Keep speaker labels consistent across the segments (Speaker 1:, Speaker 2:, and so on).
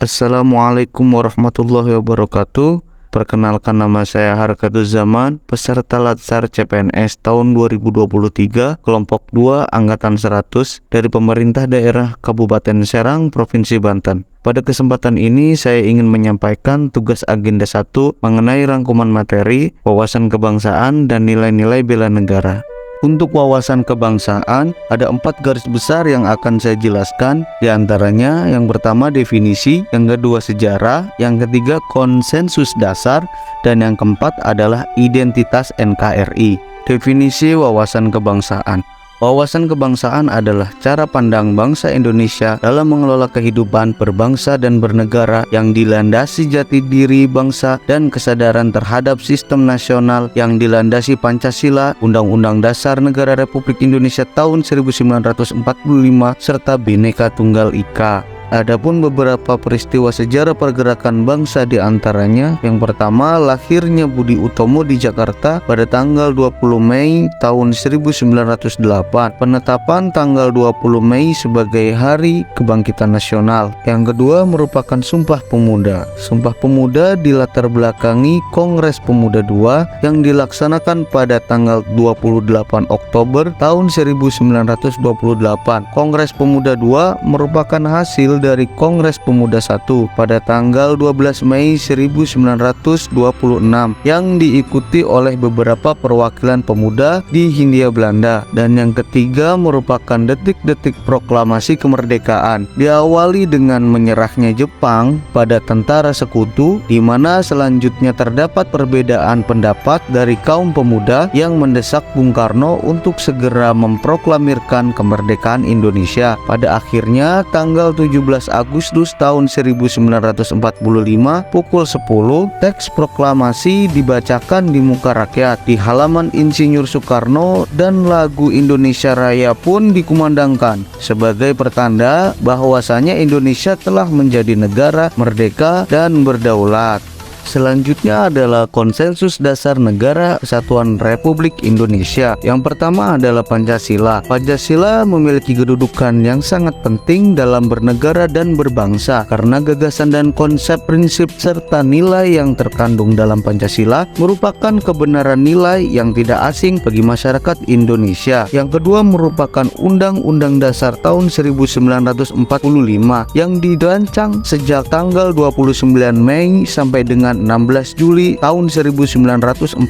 Speaker 1: Assalamualaikum warahmatullahi wabarakatuh. Perkenalkan, nama saya Harkatus Zaman, peserta Latsar CPNS tahun 2023, kelompok 2 Angkatan 100 dari pemerintah daerah Kabupaten Serang, Provinsi Banten. Pada kesempatan ini saya ingin menyampaikan tugas agenda 1 mengenai rangkuman materi, wawasan kebangsaan, dan nilai-nilai bela negara. Untuk wawasan kebangsaan, ada 4 garis besar yang akan saya jelaskan. Di antaranya, yang pertama definisi, yang kedua sejarah, yang ketiga konsensus dasar, dan yang keempat adalah identitas NKRI. Definisi wawasan kebangsaan. Wawasan kebangsaan adalah cara pandang bangsa Indonesia dalam mengelola kehidupan berbangsa dan bernegara yang dilandasi jati diri bangsa dan kesadaran terhadap sistem nasional yang dilandasi Pancasila, Undang-Undang Dasar Negara Republik Indonesia tahun 1945, serta Bhinneka Tunggal Ika. Adapun beberapa peristiwa sejarah pergerakan bangsa di antaranya, yang pertama lahirnya Budi Utomo di Jakarta pada tanggal 20 Mei tahun 1908, penetapan tanggal 20 Mei sebagai Hari Kebangkitan Nasional. Yang kedua merupakan Sumpah Pemuda. Sumpah Pemuda dilatar belakangi Kongres Pemuda II yang dilaksanakan pada tanggal 28 Oktober tahun 1928. Kongres Pemuda II merupakan hasil dari Kongres Pemuda I pada tanggal 12 Mei 1926 yang diikuti oleh beberapa perwakilan pemuda di Hindia Belanda. Dan yang ketiga merupakan detik-detik proklamasi kemerdekaan, diawali dengan menyerahnya Jepang pada tentara sekutu, di mana selanjutnya terdapat perbedaan pendapat dari kaum pemuda yang mendesak Bung Karno untuk segera memproklamirkan kemerdekaan Indonesia. Pada akhirnya tanggal 17 Agustus tahun 1945 pukul 10, teks proklamasi dibacakan di muka rakyat di halaman Insinyur Soekarno dan lagu Indonesia Raya pun dikumandangkan sebagai pertanda bahwasanya Indonesia telah menjadi negara merdeka dan berdaulat. Selanjutnya adalah konsensus dasar negara kesatuan Republik Indonesia. Yang pertama adalah Pancasila. Pancasila memiliki kedudukan yang sangat penting dalam bernegara dan berbangsa karena gagasan dan konsep, prinsip, serta nilai yang terkandung dalam Pancasila merupakan kebenaran nilai yang tidak asing bagi masyarakat Indonesia. Yang kedua merupakan Undang-Undang Dasar tahun 1945 yang dirancang sejak tanggal 29 Mei sampai dengan 16 Juli tahun 1945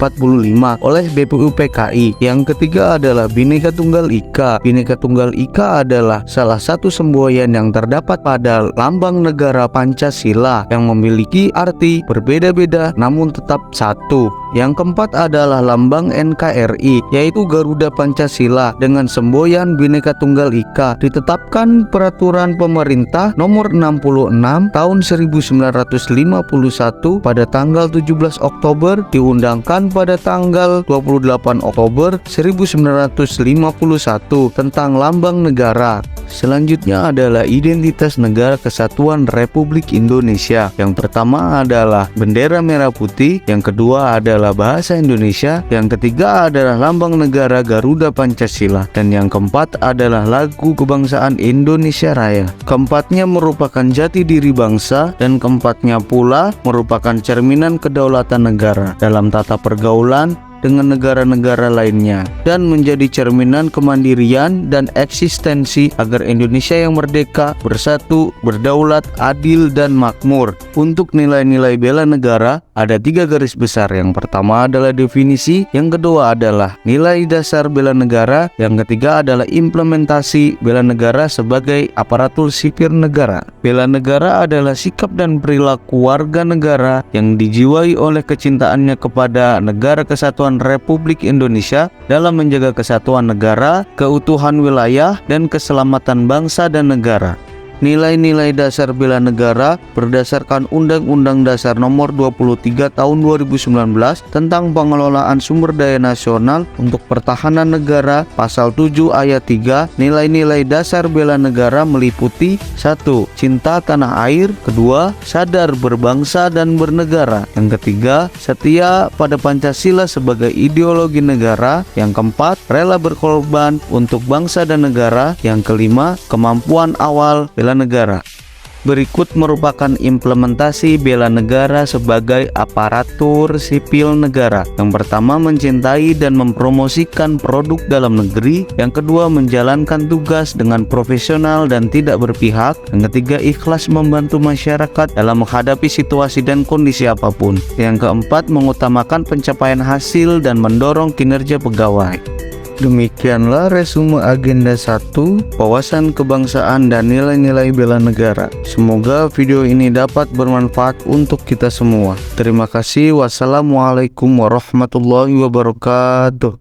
Speaker 1: oleh BPUPKI. Yang ketiga adalah Bhinneka Tunggal Ika. Bhinneka Tunggal Ika adalah salah satu semboyan yang terdapat pada lambang negara Pancasila yang memiliki arti berbeda-beda namun tetap satu. Yang keempat adalah lambang NKRI, yaitu Garuda Pancasila dengan semboyan Bhinneka Tunggal Ika, ditetapkan peraturan pemerintah nomor 66 tahun 1951 pada tanggal 17 Oktober, diundangkan pada tanggal 28 Oktober 1951 tentang lambang negara. Selanjutnya adalah identitas negara kesatuan Republik Indonesia. Yang pertama adalah bendera merah putih, yang kedua adalah bahasa Indonesia, yang ketiga adalah lambang negara Garuda Pancasila, dan yang keempat adalah lagu kebangsaan Indonesia Raya. Keempatnya merupakan jati diri bangsa, dan keempatnya pula merupakan cerminan kedaulatan negara dalam tata pergaulan dengan negara-negara lainnya dan menjadi cerminan kemandirian dan eksistensi agar Indonesia yang merdeka, bersatu, berdaulat, adil, dan makmur. Untuk nilai-nilai bela negara ada 3 garis besar. Yang pertama adalah definisi, yang kedua adalah nilai dasar bela negara, yang ketiga adalah implementasi bela negara sebagai aparatur sipil negara. Bela negara adalah sikap dan perilaku warga negara yang dijiwai oleh kecintaannya kepada negara kesatuan Republik Indonesia dalam menjaga kesatuan negara, keutuhan wilayah, dan keselamatan bangsa dan negara. Nilai-nilai dasar bela negara berdasarkan Undang-Undang Dasar Nomor 23 Tahun 2019 tentang pengelolaan sumber daya nasional untuk pertahanan negara, Pasal 7 Ayat 3. Nilai-nilai dasar bela negara meliputi 1. Cinta tanah air, kedua, sadar berbangsa dan bernegara, yang ketiga, setia pada Pancasila sebagai ideologi negara, yang keempat, rela berkorban untuk bangsa dan negara, yang kelima, kemampuan awal bela negara. Berikut merupakan implementasi bela negara sebagai aparatur sipil negara. Yang pertama, mencintai dan mempromosikan produk dalam negeri. Yang kedua, menjalankan tugas dengan profesional dan tidak berpihak. Yang ketiga, ikhlas membantu masyarakat dalam menghadapi situasi dan kondisi apapun. Yang keempat, mengutamakan pencapaian hasil dan mendorong kinerja pegawai. Demikianlah resume agenda 1, wawasan kebangsaan dan nilai-nilai bela negara. Semoga video ini dapat bermanfaat untuk kita semua. Terima kasih. Wassalamualaikum warahmatullahi wabarakatuh.